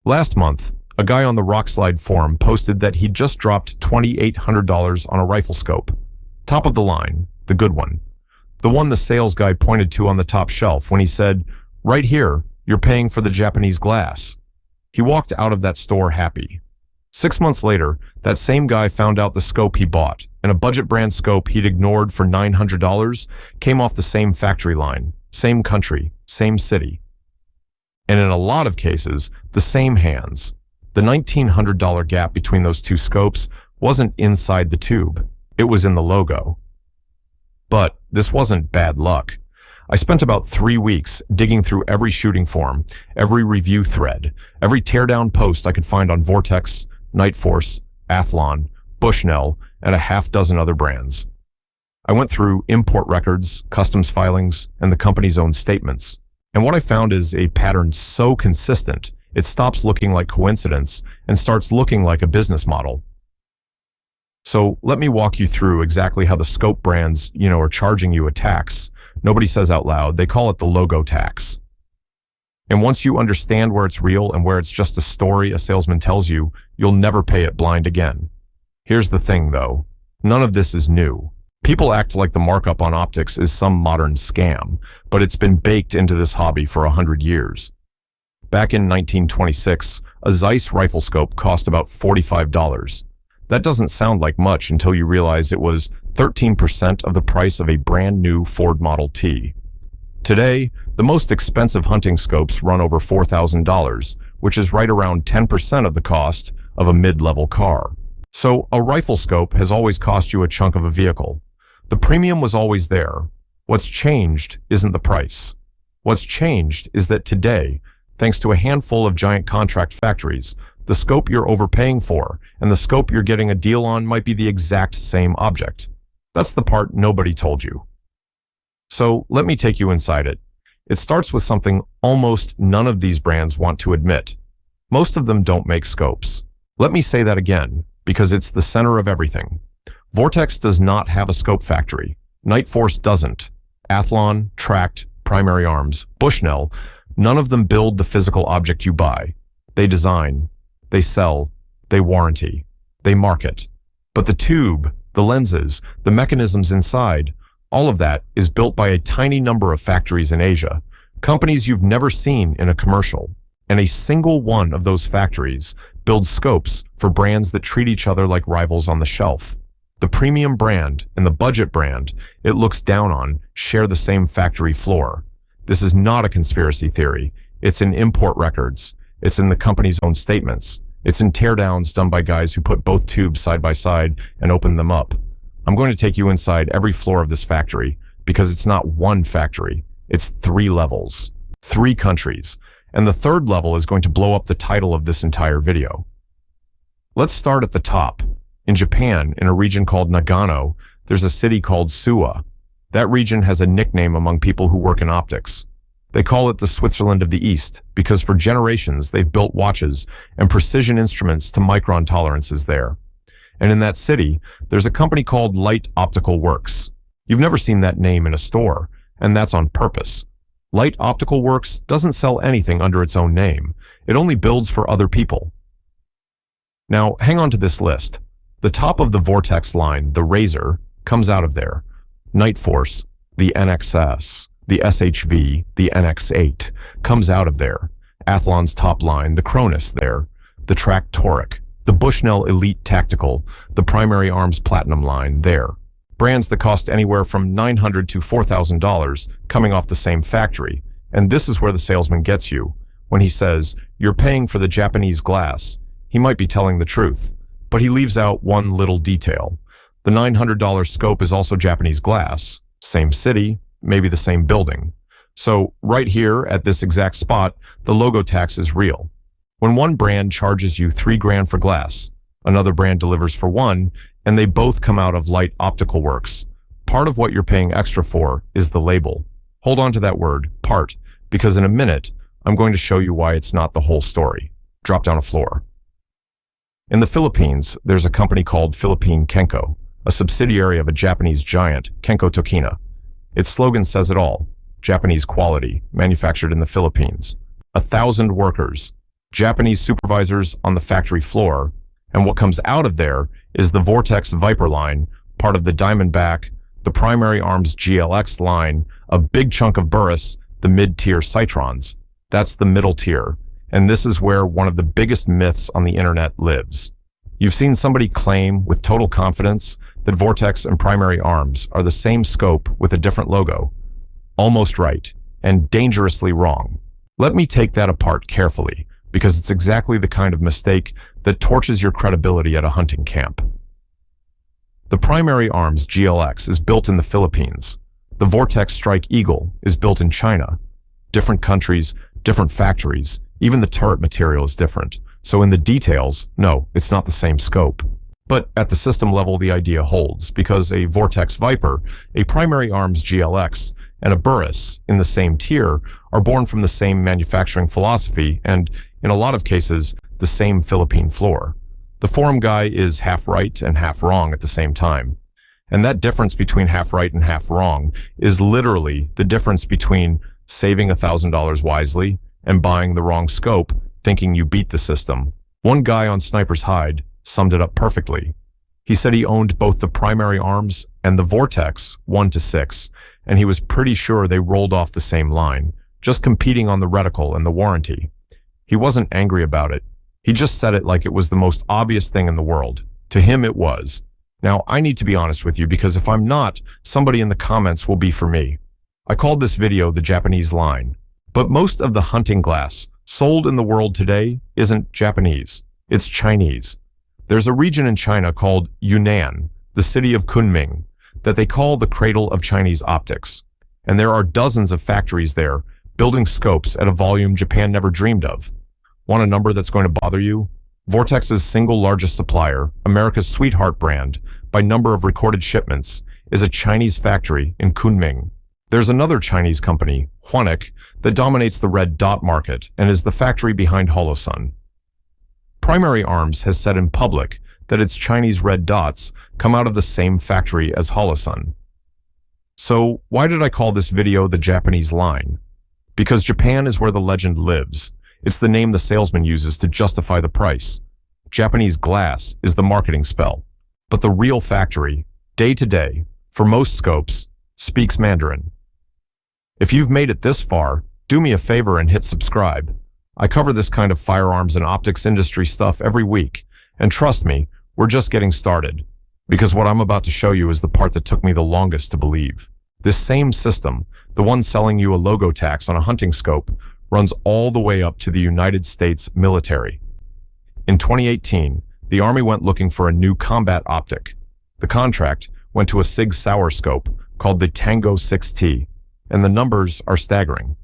Last month, a guy on the Rockslide forum posted that he'd just dropped $2,800 on a Riflescope. Top of the line, the good one. The one the sales guy pointed to on the top shelf when he said, "Right here, you're paying for the Japanese glass." He walked out of that store happy. 6 months later, that same guy found out the scope he bought, and a budget brand scope he'd ignored for $900, came off the same factory line, same country, same city. And in a lot of cases, the same hands. The $1,900 gap between those two scopes wasn't inside the tube, it was in the logo. But this wasn't bad luck. I spent about 3 weeks digging through every shooting forum, every review thread, every teardown post I could find on Vortex, Nightforce, Athlon, Bushnell, and a half dozen other brands. I went through import records, customs filings, and the company's own statements. And what I found is a pattern so consistent, it stops looking like coincidence and starts looking like a business model. So let me walk you through exactly how the scope brands, are charging you a tax. Nobody says out loud, they call it the logo tax. And once you understand where it's real and where it's just a story a salesman tells you, you'll never pay it blind again. Here's the thing though, none of this is new. People act like the markup on optics is some modern scam, but it's been baked into this hobby for 100 years. Back in 1926, a Zeiss Riflescope cost about $45. That doesn't sound like much until you realize it was 13% of the price of a brand new Ford Model T. Today, the most expensive hunting scopes run over $4,000, which is right around 10% of the cost of a mid-level car. So a Riflescope has always cost you a chunk of a vehicle. The premium was always there. What's changed isn't the price. What's changed is that today, thanks to a handful of giant contract factories, the scope you're overpaying for and the scope you're getting a deal on might be the exact same object. That's the part nobody told you. So let me take you inside it. It starts with something almost none of these brands want to admit. Most of them don't make scopes. Let me say that again, because it's the center of everything. Vortex does not have a scope factory. Nightforce doesn't. Athlon, Tract, Primary Arms, Bushnell, none of them build the physical object you buy. They design, they sell, they warranty, they market. But the tube, the lenses, the mechanisms inside, all of that is built by a tiny number of factories in Asia, companies you've never seen in a commercial. And a single one of those factories builds scopes for brands that treat each other like rivals on the shelf. The premium brand and the budget brand it looks down on share the same factory floor. This is not a conspiracy theory. It's in import records. It's in the company's own statements. It's in teardowns done by guys who put both tubes side by side and open them up. I'm going to take you inside every floor of this factory because it's not one factory. It's 3 levels, 3 countries, and the 3rd level is going to blow up the title of this entire video. Let's start at the top. In Japan, in a region called Nagano, there's a city called Suwa. That region has a nickname among people who work in optics. They call it the Switzerland of the East because for generations they've built watches and precision instruments to micron tolerances there. And in that city, there's a company called Optical Works. You've never seen that name in a store, and that's on purpose. Optical Works doesn't sell anything under its own name. It only builds for other people. Now, hang on to this list. The top of the Vortex line, the Razor, comes out of there. Nightforce, the NXS, the SHV, the NX8, comes out of there. Athlon's top line, the Cronus there. The Tract Toric, the Bushnell Elite Tactical, the Primary Arms Platinum line there. Brands that cost anywhere from $900 to $4,000 coming off the same factory. And this is where the salesman gets you. When he says, "You're paying for the Japanese glass," he might be telling the truth. But he leaves out one little detail. The $900 scope is also Japanese glass. Same city, maybe the same building. So right here at this exact spot, the logo tax is real. When one brand charges you $3,000 for glass, another brand delivers for $1,000, and they both come out of Optical Works. Part of what you're paying extra for is the label. Hold on to that word, part, because in a minute, I'm going to show you why it's not the whole story. Drop down a floor. In the Philippines, there's a company called Philippine Kenko, a subsidiary of a Japanese giant, Kenko Tokina. Its slogan says it all: Japanese quality, manufactured in the Philippines. 1,000 workers. Japanese supervisors on the factory floor, and what comes out of there is the Vortex Viper line, part of the Diamondback, the Primary Arms GLX line, a big chunk of Burris, the mid-tier Citrons. That's the middle tier, and this is where one of the biggest myths on the internet lives. You've seen somebody claim with total confidence that Vortex and Primary Arms are the same scope with a different logo. Almost right, and dangerously wrong. Let me take that apart carefully, because it's exactly the kind of mistake that torches your credibility at a hunting camp. The Primary Arms GLX is built in the Philippines. The Vortex Strike Eagle is built in China. Different countries, different factories, even the turret material is different. So in the details, no, it's not the same scope. But at the system level, the idea holds, because a Vortex Viper, a Primary Arms GLX, and a Burris in the same tier are born from the same manufacturing philosophy and, in a lot of cases, the same Philippine floor. The forum guy is half right and half wrong at the same time. And that difference between half right and half wrong is literally the difference between saving $1,000 wisely and buying the wrong scope, thinking you beat the system. One guy on Sniper's Hide summed it up perfectly. He said he owned both the Primary Arms and the Vortex 1 to 6, and he was pretty sure they rolled off the same line, just competing on the reticle and the warranty. He wasn't angry about it. He just said it like it was the most obvious thing in the world. To him, it was. Now, I need to be honest with you, because if I'm not, somebody in the comments will be for me. I called this video the Japanese line. But most of the hunting glass sold in the world today isn't Japanese. It's Chinese. There's a region in China called Yunnan, the city of Kunming, that they call the cradle of Chinese optics. And there are dozens of factories there building scopes at a volume Japan never dreamed of. Want a number that's going to bother you? Vortex's single largest supplier, America's Sweetheart brand, by number of recorded shipments, is a Chinese factory in Kunming. There's another Chinese company, Huanik, that dominates the red dot market and is the factory behind Holosun. Primary Arms has said in public that its Chinese red dots come out of the same factory as Holosun. So why did I call this video the Japanese line? Because Japan is where the legend lives. It's the name the salesman uses to justify the price. Japanese glass is the marketing spell. But the real factory, day to day, for most scopes, speaks Mandarin. If you've made it this far, do me a favor and hit subscribe. I cover this kind of firearms and optics industry stuff every week, and trust me, we're just getting started. Because what I'm about to show you is the part that took me the longest to believe. This same system, the one selling you a logo tax on a hunting scope, runs all the way up to the United States military. In 2018, the Army went looking for a new combat optic. The contract went to a Sig Sauer scope called the Tango 6T, and the numbers are staggering.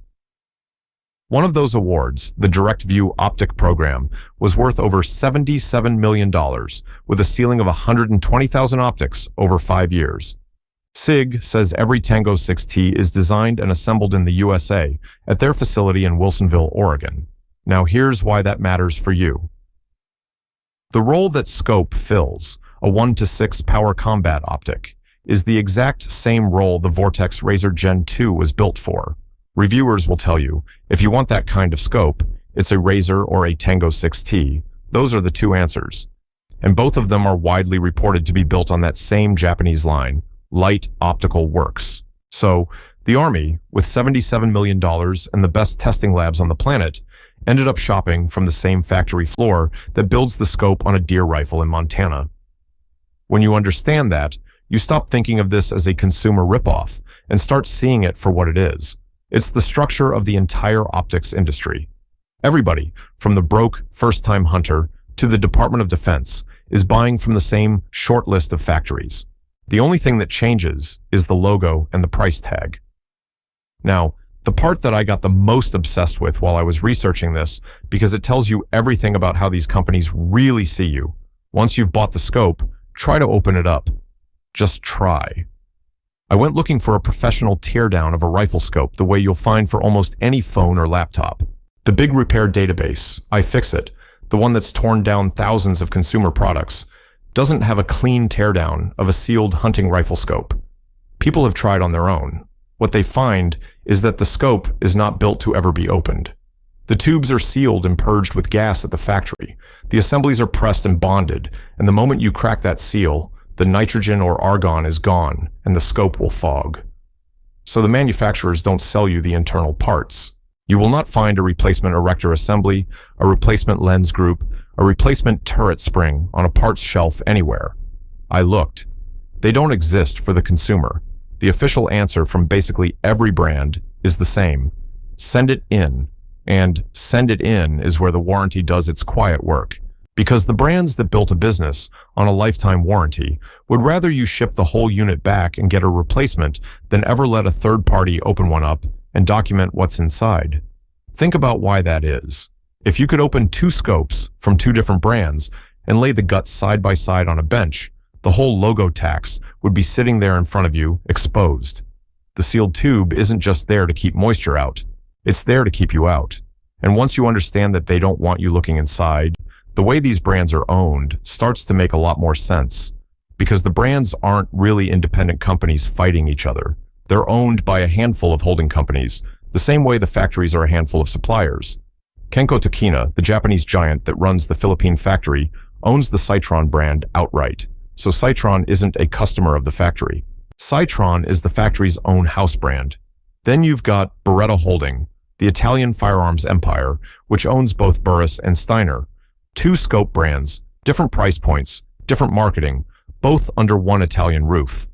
One of those awards, the Direct View Optic Program, was worth over $77 million, with a ceiling of 120,000 optics over 5 years. SIG says every Tango 6T is designed and assembled in the USA at their facility in Wilsonville, Oregon. Now here's why that matters for you. The role that scope fills, a 1 to 6 power combat optic, is the exact same role the Vortex Razor Gen 2 was built for. Reviewers will tell you, if you want that kind of scope, it's a Razor or a Tango 6T. Those are the two answers. And both of them are widely reported to be built on that same Japanese line, Light Optical Works. So, the Army, with $77 million and the best testing labs on the planet, ended up shopping from the same factory floor that builds the scope on a deer rifle in Montana. When you understand that, you stop thinking of this as a consumer ripoff and start seeing it for what it is. It's the structure of the entire optics industry. Everybody, from the broke first-time hunter to the Department of Defense, is buying from the same short list of factories. The only thing that changes is the logo and the price tag. Now, the part that I got the most obsessed with while I was researching this, because it tells you everything about how these companies really see you. Once you've bought the scope, try to open it up. Just try. I went looking for a professional teardown of a Riflescope the way you'll find for almost any phone or laptop. The big repair database, iFixit, the one that's torn down thousands of consumer products, doesn't have a clean teardown of a sealed hunting rifle scope. People have tried on their own. What they find is that the scope is not built to ever be opened. The tubes are sealed and purged with gas at the factory. The assemblies are pressed and bonded, and the moment you crack that seal, the nitrogen or argon is gone, and the scope will fog. So the manufacturers don't sell you the internal parts. You will not find a replacement erector assembly, a replacement lens group, a replacement turret spring on a parts shelf anywhere. I looked. They don't exist for the consumer. The official answer from basically every brand is the same. Send it in. And send it in is where the warranty does its quiet work. Because the brands that built a business on a lifetime warranty would rather you ship the whole unit back and get a replacement than ever let a third party open one up and document what's inside. Think about why that is. If you could open 2 scopes from 2 different brands and lay the guts side by side on a bench, the whole logo tax would be sitting there in front of you, exposed. The sealed tube isn't just there to keep moisture out. It's there to keep you out. And once you understand that they don't want you looking inside, the way these brands are owned starts to make a lot more sense. Because the brands aren't really independent companies fighting each other. They're owned by a handful of holding companies, the same way the factories are a handful of suppliers. Kenko Takina, the Japanese giant that runs the Philippine factory, owns the Citron brand outright. So Citron isn't a customer of the factory. Citron is the factory's own house brand. Then you've got Beretta Holding, the Italian firearms empire, which owns both Burris and Steiner. 2 scope brands, different price points, different marketing, both under one Italian roof.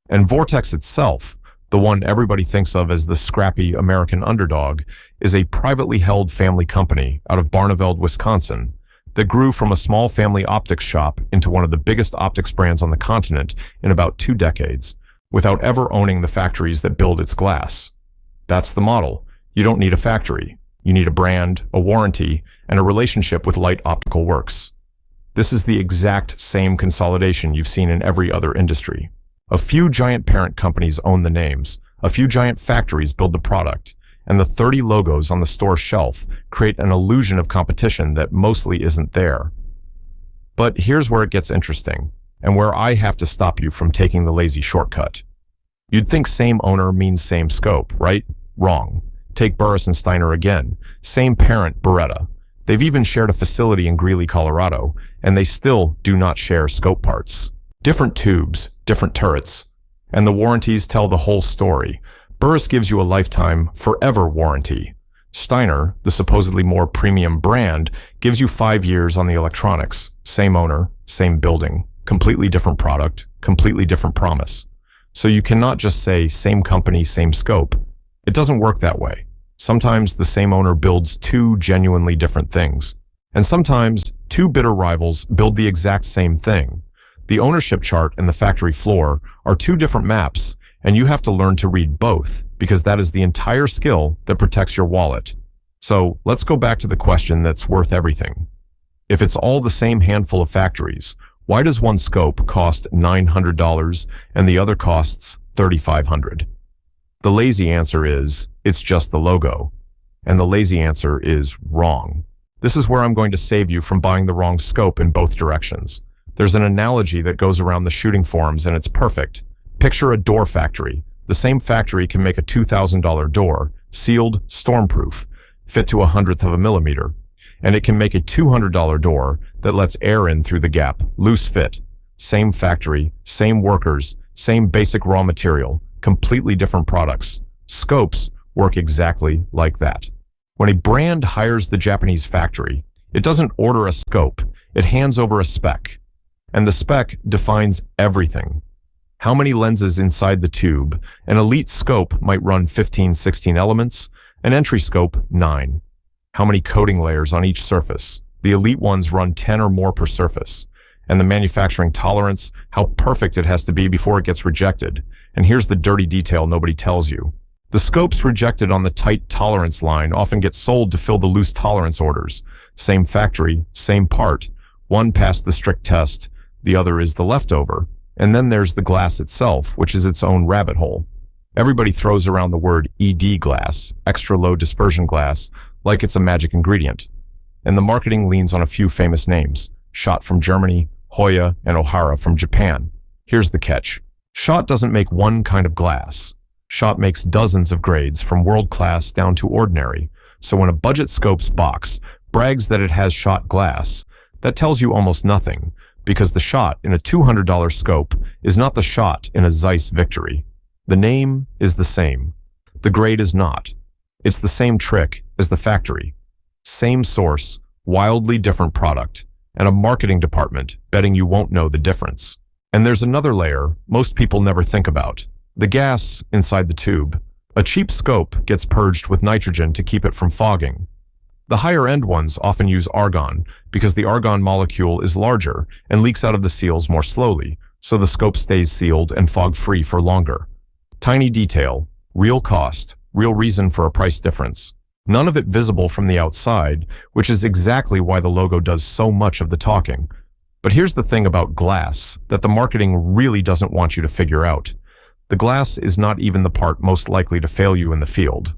And Vortex itself, the one everybody thinks of as the scrappy American underdog, is a privately held family company out of Barneveld, Wisconsin, that grew from a small family optics shop into one of the biggest optics brands on the continent in about 2 decades, without ever owning the factories that build its glass. That's the model. You don't need a factory. You need a brand, a warranty, and a relationship with Light Optical Works. This is the exact same consolidation you've seen in every other industry. A few giant parent companies own the names, a few giant factories build the product, and the 30 logos on the store shelf create an illusion of competition that mostly isn't there. But here's where it gets interesting, and where I have to stop you from taking the lazy shortcut. You'd think same owner means same scope, right? Wrong. Take Burris and Steiner again. Same parent, Beretta. They've even shared a facility in Greeley, Colorado, and they still do not share scope parts. Different tubes, different turrets. And the warranties tell the whole story. Burris gives you a lifetime, forever warranty. Steiner, the supposedly more premium brand, gives you 5 years on the electronics. Same owner, same building. Completely different product, completely different promise. So you cannot just say same company, same scope. It doesn't work that way. Sometimes the same owner builds 2 genuinely different things. And sometimes 2 bitter rivals build the exact same thing. The ownership chart and the factory floor are 2 different maps, and you have to learn to read both, because that is the entire skill that protects your wallet. So let's go back to the question that's worth everything. If it's all the same handful of factories, why does one scope cost $900 and the other costs $3,500? The lazy answer is, it's just the logo. And the lazy answer is wrong. This is where I'm going to save you from buying the wrong scope in both directions. There's an analogy that goes around the shooting forums, and it's perfect. Picture a door factory. The same factory can make a $2,000 door, sealed, stormproof, fit to 1/100th of a millimeter. And it can make a $200 door that lets air in through the gap, loose fit. Same factory, same workers, same basic raw material, completely different products. Scopes work exactly like that. When a brand hires the Japanese factory, it doesn't order a scope, it hands over a spec. And the spec defines everything. How many lenses inside the tube? An elite scope might run 15, 16 elements, an entry scope 9. How many coating layers on each surface? The elite ones run 10 or more per surface. And the manufacturing tolerance, how perfect it has to be before it gets rejected. And here's the dirty detail nobody tells you. The scopes rejected on the tight tolerance line often get sold to fill the loose tolerance orders. Same factory, same part. One passed the strict test, the other is the leftover. And then there's the glass itself, which is its own rabbit hole. Everybody throws around the word ED glass, extra low dispersion glass, like it's a magic ingredient. And the marketing leans on a few famous names. Schott from Germany, Hoya, and Ohara from Japan. Here's the catch. Schott doesn't make one kind of glass. Schott makes dozens of grades from world-class down to ordinary. So when a budget scopes box brags that it has shot glass, that tells you almost nothing, because the shot in a $200 scope is not the shot in a Zeiss Victory. The name is the same. The grade is not. It's the same trick as the factory. Same source, wildly different product, and a marketing department betting you won't know the difference. And there's another layer most people never think about: the gas inside the tube. A cheap scope gets purged with nitrogen to keep it from fogging. The higher-end ones often use argon because the argon molecule is larger and leaks out of the seals more slowly, so the scope stays sealed and fog-free for longer. Tiny detail, real cost, real reason for a price difference. None of it visible from the outside, which is exactly why the logo does so much of the talking. But here's the thing about glass that the marketing really doesn't want you to figure out. The glass is not even the part most likely to fail you in the field.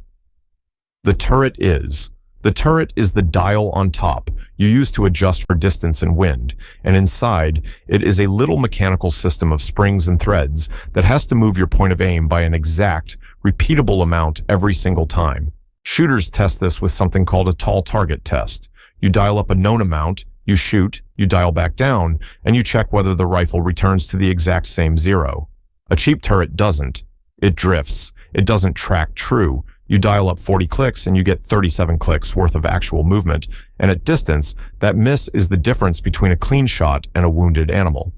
The turret is. The turret is the dial on top you use to adjust for distance and wind, and inside, it is a little mechanical system of springs and threads that has to move your point of aim by an exact, repeatable amount every single time. Shooters test this with something called a tall target test. You dial up a known amount, you shoot, you dial back down, and you check whether the rifle returns to the exact same zero. A cheap turret doesn't. It drifts. It doesn't track true. You dial up 40 clicks and you get 37 clicks worth of actual movement, and at distance, that miss is the difference between a clean shot and a wounded animal.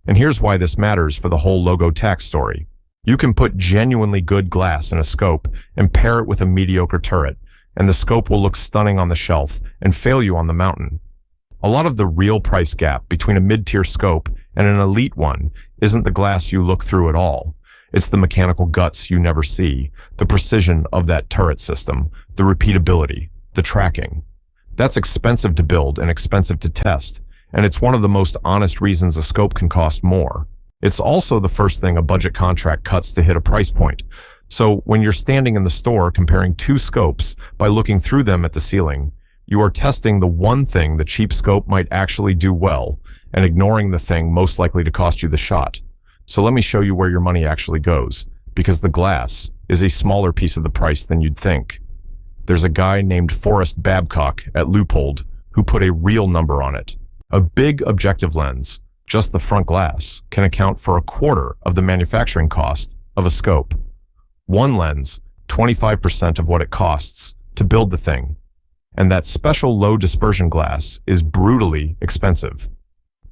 And here's why this matters for the whole logo tax story. You can put genuinely good glass in a scope and pair it with a mediocre turret, and the scope will look stunning on the shelf and fail you on the mountain. A lot of the real price gap between a mid-tier scope and an elite one isn't the glass you look through at all. It's the mechanical guts you never see, the precision of that turret system, the repeatability, the tracking. That's expensive to build and expensive to test, and it's one of the most honest reasons a scope can cost more. It's also the first thing a budget contract cuts to hit a price point. So when you're standing in the store comparing two scopes by looking through them at the ceiling, you are testing the one thing the cheap scope might actually do well and ignoring the thing most likely to cost you the shot. So let me show you where your money actually goes, because the glass is a smaller piece of the price than you'd think. There's a guy named Forrest Babcock at Leupold who put a real number on it. A big objective lens, just the front glass, can account for a quarter of the manufacturing cost of a scope. One lens, 25% of what it costs to build the thing. And that special low dispersion glass is brutally expensive.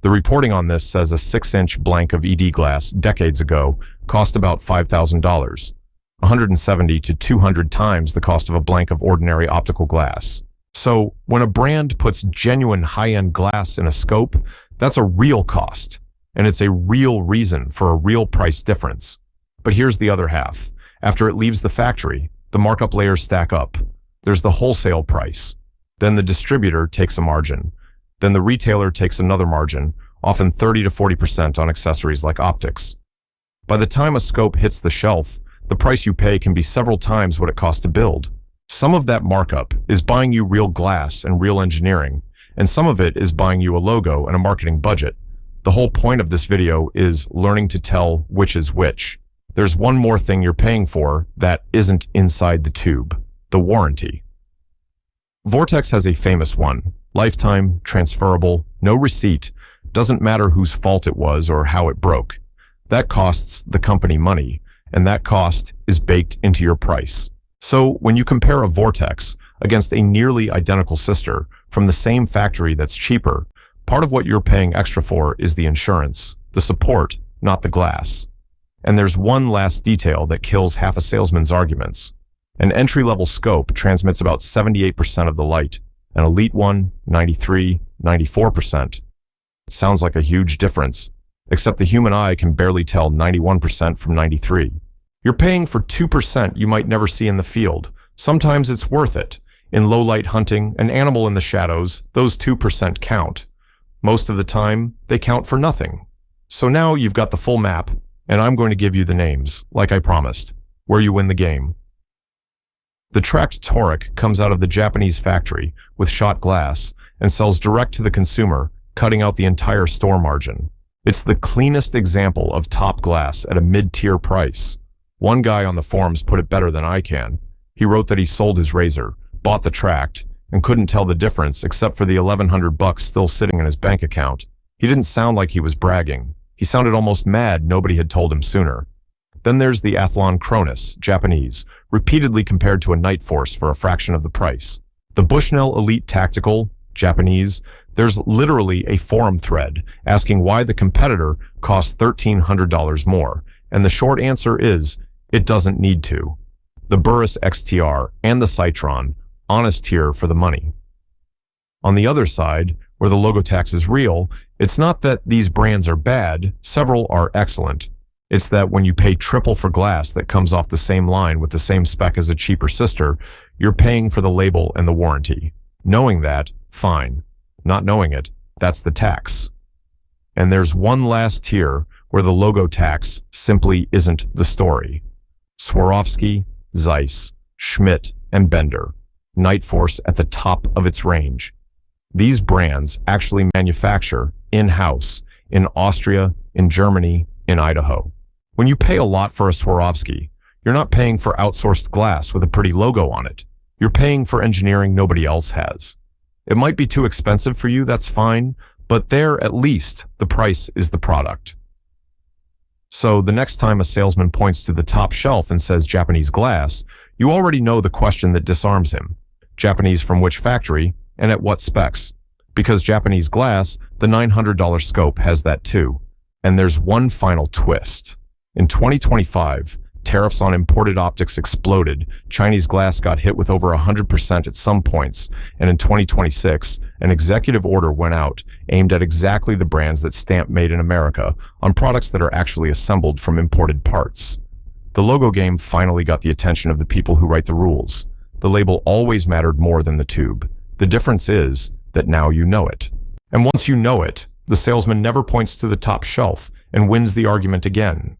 The reporting on this says a 6-inch blank of ED glass decades ago cost about $5,000, 170 to 200 times the cost of a blank of ordinary optical glass. So when a brand puts genuine high-end glass in a scope, that's a real cost, and it's a real reason for a real price difference. But here's the other half. After it leaves the factory, the markup layers stack up. There's the wholesale price. Then the distributor takes a margin. Then the retailer takes another margin, often 30 to 40% on accessories like optics. By the time a scope hits the shelf, the price you pay can be several times what it costs to build. Some of that markup is buying you real glass and real engineering, and some of it is buying you a logo and a marketing budget. The whole point of this video is learning to tell which is which. There's one more thing you're paying for that isn't inside the tube: the warranty. Vortex has a famous one. Lifetime, transferable, no receipt, doesn't matter whose fault it was or how it broke. That costs the company money, and that cost is baked into your price. So when you compare a Vortex against a nearly identical sister from the same factory that's cheaper, part of what you're paying extra for is the insurance, the support, not the glass. And there's one last detail that kills half a salesman's arguments. An entry-level scope transmits about 78% of the light. An elite one, 93, 94%. Sounds like a huge difference, except the human eye can barely tell 91% from 93. You're paying for 2% you might never see in the field. Sometimes it's worth it. In low-light hunting, an animal in the shadows, those 2% count. Most of the time, they count for nothing. So now you've got the full map, and I'm going to give you the names, like I promised, where you win the game. The Tract toric comes out of the Japanese factory with shot glass and sells direct to the consumer, cutting out the entire store margin. It's the cleanest example of top glass at a mid-tier price. One guy on the forums put it better than I can. He wrote that he sold his razor, bought the Tract, and couldn't tell the difference except for the $1,100 still sitting in his bank account. He didn't sound like he was bragging. He sounded almost mad nobody had told him sooner. Then there's the Athlon Cronus, Japanese, repeatedly compared to a Nightforce for a fraction of the price. The Bushnell Elite Tactical, Japanese, there's literally a forum thread asking why the competitor costs $1,300 more, and the short answer is, it doesn't need to. The Burris XTR and the Citron, honest here for the money. On the other side, where the logo tax is real, it's not that these brands are bad, several are excellent. It's that when you pay triple for glass that comes off the same line with the same spec as a cheaper sister, you're paying for the label and the warranty. Knowing that, fine. Not knowing it, that's the tax. And there's one last tier where the logo tax simply isn't the story. Swarovski, Zeiss, Schmidt, and Bender. Nightforce at the top of its range. These brands actually manufacture in-house, in Austria, in Germany, in Idaho. When you pay a lot for a Swarovski, you're not paying for outsourced glass with a pretty logo on it. You're paying for engineering nobody else has. It might be too expensive for you, that's fine, but there, at least, the price is the product. So the next time a salesman points to the top shelf and says Japanese glass, you already know the question that disarms him. Japanese from which factory, and at what specs? Because Japanese glass, the $900 scope has that too. And there's one final twist. In 2025, tariffs on imported optics exploded, Chinese glass got hit with over 100% at some points, and in 2026, an executive order went out aimed at exactly the brands that stamp Made in America on products that are actually assembled from imported parts. The logo game finally got the attention of the people who write the rules. The label always mattered more than the tube. The difference is that now you know it. And once you know it, the salesman never points to the top shelf and wins the argument again.